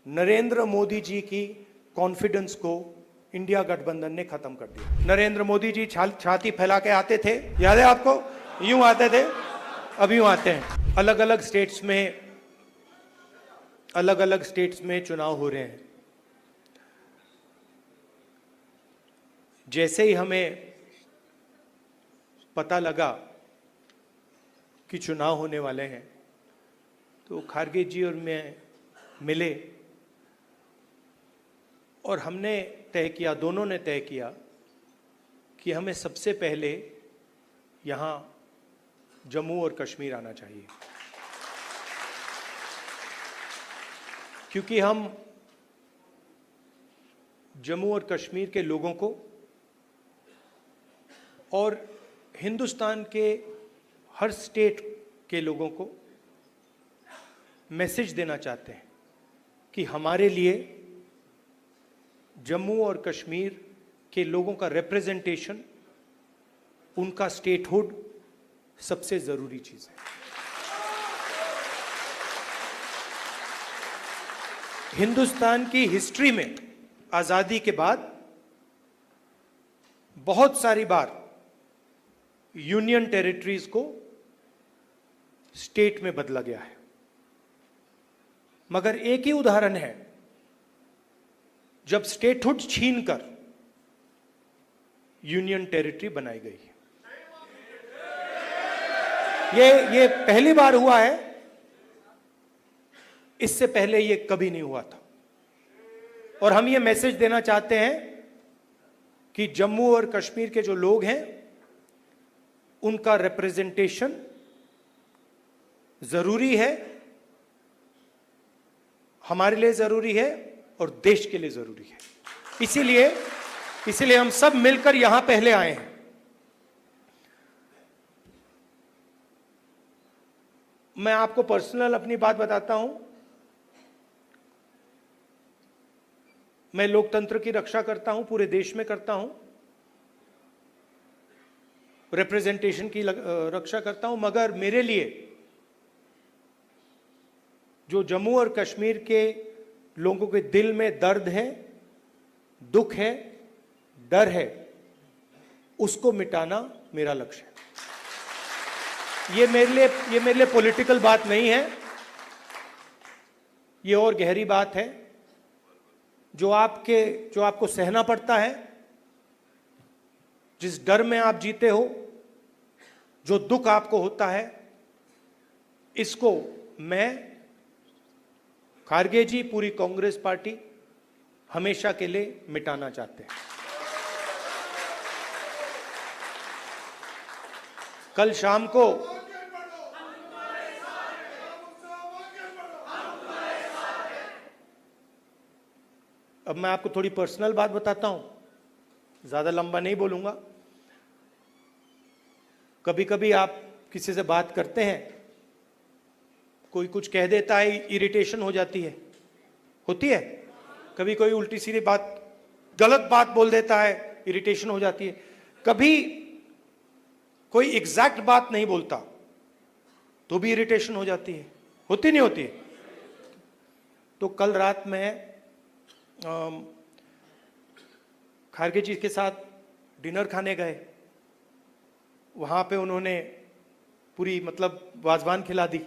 नरेंद्र मोदी जी की कॉन्फिडेंस को इंडिया गठबंधन ने खत्म कर दिया। नरेंद्र मोदी जी छाती फैला के आते थे, याद है आपको? यूं आते थे, अब यूं आते हैं। अलग अलग स्टेट्स में चुनाव हो रहे हैं। जैसे ही हमें पता लगा कि चुनाव होने वाले हैं, तो खारगे जी और मैं मिले और हमने तय किया, दोनों ने तय किया कि हमें सबसे पहले यहाँ जम्मू और कश्मीर आना चाहिए, क्योंकि हम जम्मू और कश्मीर के लोगों को और हिंदुस्तान के हर स्टेट के लोगों को मैसेज देना चाहते हैं कि हमारे लिए जम्मू और कश्मीर के लोगों का रिप्रेजेंटेशन, उनका स्टेटहुड सबसे जरूरी चीज है। हिंदुस्तान की हिस्ट्री में आजादी के बाद बहुत सारी बार यूनियन टेरिटरीज को स्टेट में बदला गया है, मगर एक ही उदाहरण है जब स्टेटहुड छीनकर यूनियन टेरिटरी बनाई गई है। ये पहली बार हुआ है, इससे पहले ये कभी नहीं हुआ था। और हम ये मैसेज देना चाहते हैं कि जम्मू और कश्मीर के जो लोग हैं, उनका रिप्रेजेंटेशन जरूरी है, हमारे लिए जरूरी है और देश के लिए जरूरी है। इसीलिए हम सब मिलकर यहां पहले आए हैं। मैं आपको पर्सनल अपनी बात बताता हूं। मैं लोकतंत्र की रक्षा करता हूं, पूरे देश में करता हूं, रिप्रेजेंटेशन की रक्षा करता हूं, मगर मेरे लिए जो जम्मू और कश्मीर के लोगों के दिल में दर्द है, दुख है, डर है, उसको मिटाना मेरा लक्ष्य है। ये मेरे लिए पॉलिटिकल बात नहीं है, ये और गहरी बात है जो आपको सहना पड़ता है, जिस डर में आप जीते हो, जो दुख आपको होता है, इसको मैं, खारगे जी, पूरी कांग्रेस पार्टी हमेशा के लिए मिटाना चाहते हैं। कल शाम को अब मैं आपको थोड़ी पर्सनल बात बताता हूं, ज्यादा लंबा नहीं बोलूंगा। कभी कभी आप किसी से बात करते हैं, कोई कुछ कह देता है, इरिटेशन हो जाती है, होती है। कभी कोई उल्टी सीधी बात, गलत बात बोल देता है, इरिटेशन हो जाती है। कभी कोई एग्जैक्ट बात नहीं बोलता तो भी इरिटेशन हो जाती है, होती नहीं होती? तो कल रात में खारगे जी के साथ डिनर खाने गए। वहां पे उन्होंने पूरी वाजवान खिला दी।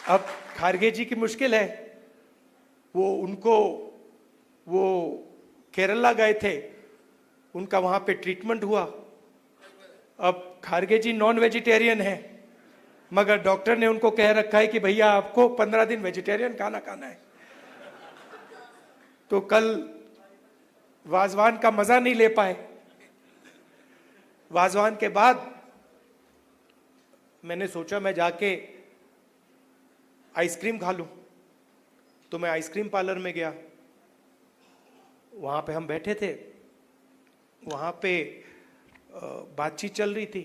अब खारगे जी की मुश्किल है, वो केरला गए थे, उनका वहां पे ट्रीटमेंट हुआ। अब खारगे जी नॉन वेजिटेरियन है, मगर डॉक्टर ने उनको कह रखा है कि भैया आपको 15 दिन वेजिटेरियन खाना है। तो कल वाजवान का मजा नहीं ले पाए। वाजवान के बाद मैंने सोचा मैं जाके आइसक्रीम खा लूं, तो मैं आइसक्रीम पार्लर में गया। वहां पे हम बैठे थे, वहां पे बातचीत चल रही थी।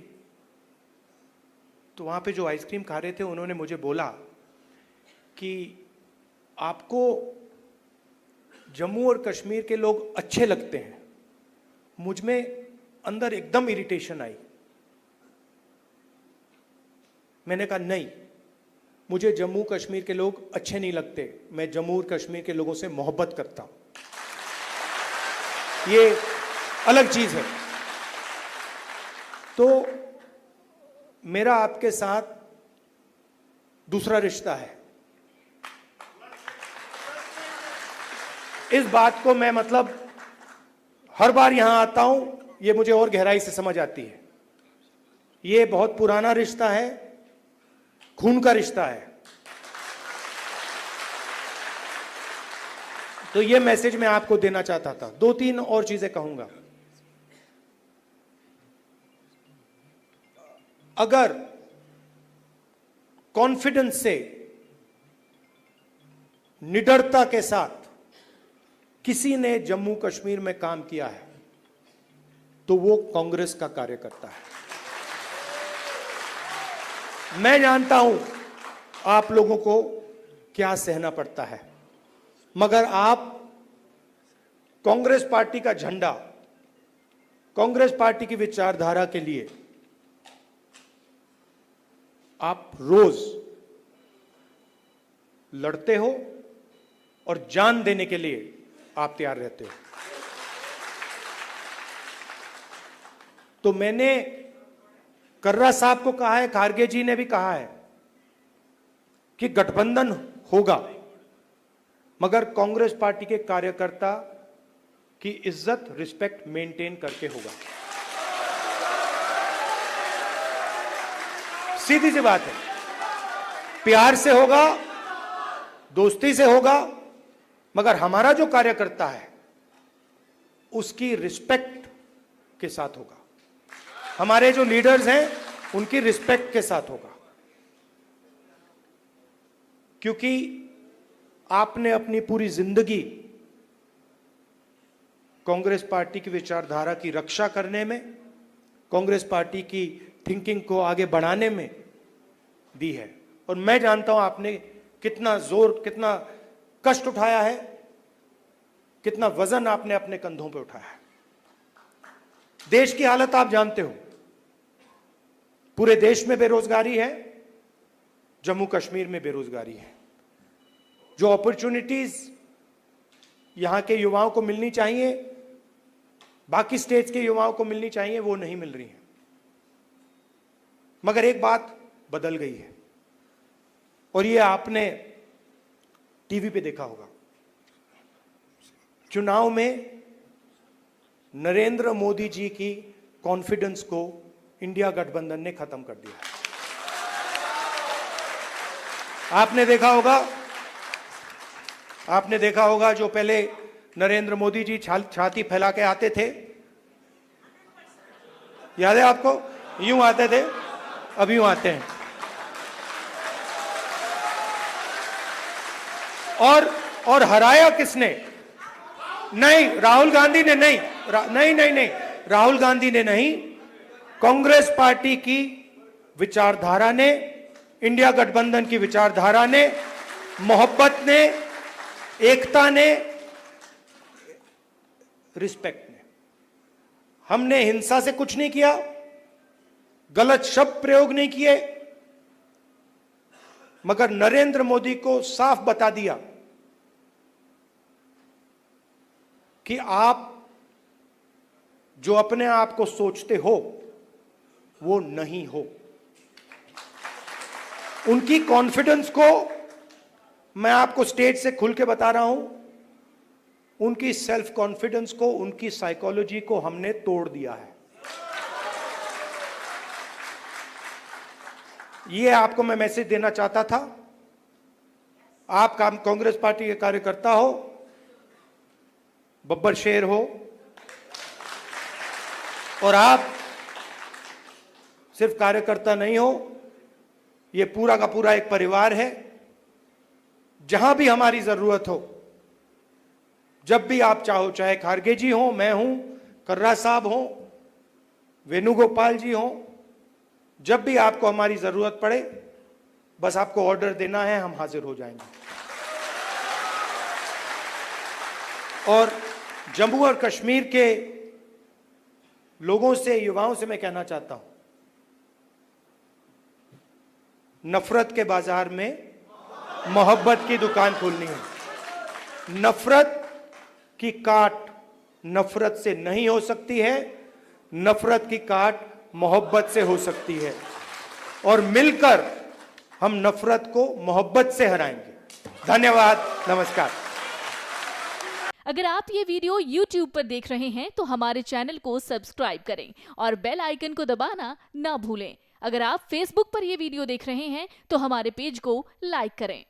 तो वहां पे जो आइसक्रीम खा रहे थे, उन्होंने मुझे बोला कि आपको जम्मू और कश्मीर के लोग अच्छे लगते हैं। मुझ में अंदर एकदम इरिटेशन आई। मैंने कहा नहीं, मुझे जम्मू कश्मीर के लोग अच्छे नहीं लगते, मैं जम्मू कश्मीर के लोगों से मोहब्बत करता हूं, ये अलग चीज है। तो मेरा आपके साथ दूसरा रिश्ता है। इस बात को मैं मतलब हर बार यहां आता हूं, ये मुझे और गहराई से समझ आती है। ये बहुत पुराना रिश्ता है, खून का रिश्ता है। तो ये मैसेज मैं आपको देना चाहता था। 2-3 और चीजें कहूंगा। अगर कॉन्फिडेंस से, निडरता के साथ किसी ने जम्मू कश्मीर में काम किया है तो वो कांग्रेस का कार्यकर्ता है। मैं जानता हूं आप लोगों को क्या सहना पड़ता है, मगर आप कांग्रेस पार्टी का झंडा, कांग्रेस पार्टी की विचारधारा के लिए आप रोज लड़ते हो और जान देने के लिए आप तैयार रहते हो। तो मैंने कर्रा साहब को कहा है, खारगे जी ने भी कहा है कि गठबंधन होगा, मगर कांग्रेस पार्टी के कार्यकर्ता की इज्जत, रिस्पेक्ट मेंटेन करके होगा। सीधी सी बात है, प्यार से होगा, दोस्ती से होगा, मगर हमारा जो कार्यकर्ता है उसकी रिस्पेक्ट के साथ होगा। हमारे जो लीडर्स हैं उनकी रिस्पेक्ट के साथ होगा, क्योंकि आपने अपनी पूरी जिंदगी कांग्रेस पार्टी की विचारधारा की रक्षा करने में, कांग्रेस पार्टी की थिंकिंग को आगे बढ़ाने में दी है। और मैं जानता हूं आपने कितना जोर, कितना कष्ट उठाया है, कितना वजन आपने अपने कंधों पे उठाया है। देश की हालत आप जानते हो, पूरे देश में बेरोजगारी है, जम्मू कश्मीर में बेरोजगारी है। जो अपॉर्चुनिटीज यहां के युवाओं को मिलनी चाहिए, बाकी स्टेट्स के युवाओं को मिलनी चाहिए, वो नहीं मिल रही है। मगर एक बात बदल गई है, और ये आपने टीवी पे देखा होगा। चुनाव में नरेंद्र मोदी जी की कॉन्फिडेंस को इंडिया गठबंधन ने खत्म कर दिया। आपने देखा होगा जो पहले नरेंद्र मोदी जी छाती फैला के आते थे, याद है आपको? यूं आते थे, अब यूं आते हैं। और हराया किसने? नहीं, राहुल गांधी ने नहीं, नहीं, राहुल गांधी ने नहीं, कांग्रेस पार्टी की विचारधारा ने, इंडिया गठबंधन की विचारधारा ने, मोहब्बत ने, एकता ने, रिस्पेक्ट ने। हमने हिंसा से कुछ नहीं किया, गलत शब्द प्रयोग नहीं किए, मगर नरेंद्र मोदी को साफ बता दिया कि आप जो अपने आप को सोचते हो वो नहीं हो। उनकी कॉन्फिडेंस को मैं आपको स्टेज से खुल के बता रहा हूं, उनकी सेल्फ कॉन्फिडेंस को, उनकी साइकोलॉजी को हमने तोड़ दिया है। ये आपको मैं मैसेज देना चाहता था। आप कांग्रेस पार्टी के कार्यकर्ता हो, बब्बर शेर हो, और आप सिर्फ कार्यकर्ता नहीं हो, ये पूरा का पूरा एक परिवार है। जहां भी हमारी जरूरत हो, जब भी आप चाहो, चाहे खारगे जी हो, मैं हूं, कर्रा साहब हो, वेणुगोपाल जी हो, जब भी आपको हमारी जरूरत पड़े, बस आपको ऑर्डर देना है, हम हाजिर हो जाएंगे। और जम्मू और कश्मीर के लोगों से, युवाओं से मैं कहना चाहता हूं, नफरत के बाजार में मोहब्बत की दुकान खोलनी है। नफरत की काट नफरत से नहीं हो सकती है, नफरत की काट मोहब्बत से हो सकती है, और मिलकर हम नफरत को मोहब्बत से हराएंगे। धन्यवाद, नमस्कार। अगर आप ये वीडियो YouTube पर देख रहे हैं तो हमारे चैनल को सब्सक्राइब करें और बेल आइकन को दबाना ना भूलें। अगर आप Facebook पर ये वीडियो देख रहे हैं तो हमारे पेज को लाइक करें।